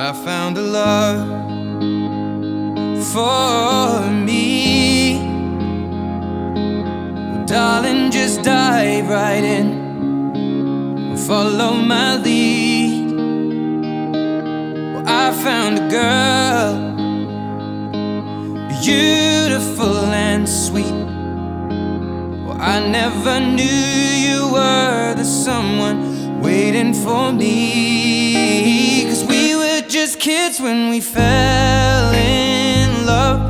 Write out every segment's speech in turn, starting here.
I found a love for me. Well, darling, just dive right in and follow my lead. Well, I found a girl, beautiful and sweet. Well, I never knew you were the someone waiting for me. 'Cause we were just kids when we fell in love,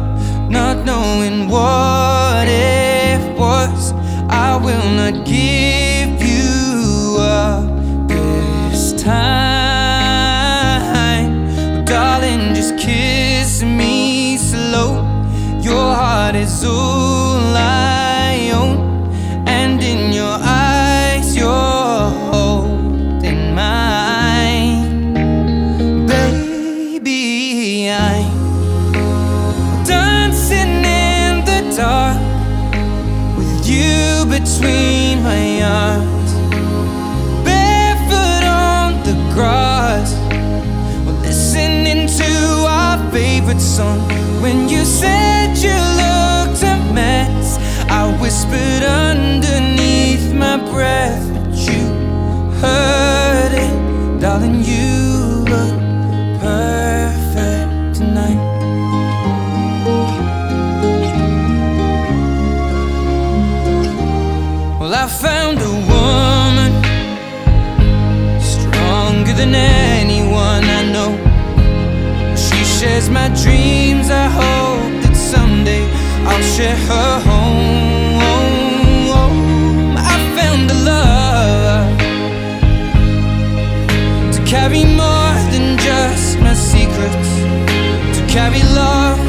not knowing what it was. I will not give you up this time. Darling, just kiss me slow. Your heart is all I own, and in your eyes you're holding mine. Baby, I'm dancing in the dark with you between my arms, barefoot on the grass. We're listening to our favorite song. When you said you looked a mess, I whispered underneath my breath, but you heard it. Darling, you look perfect tonight. Well, I found a woman stronger than anyone I know. She shares my dreams. I hope that someday I'll share her home. I found a love to carry more than just my secrets, to carry love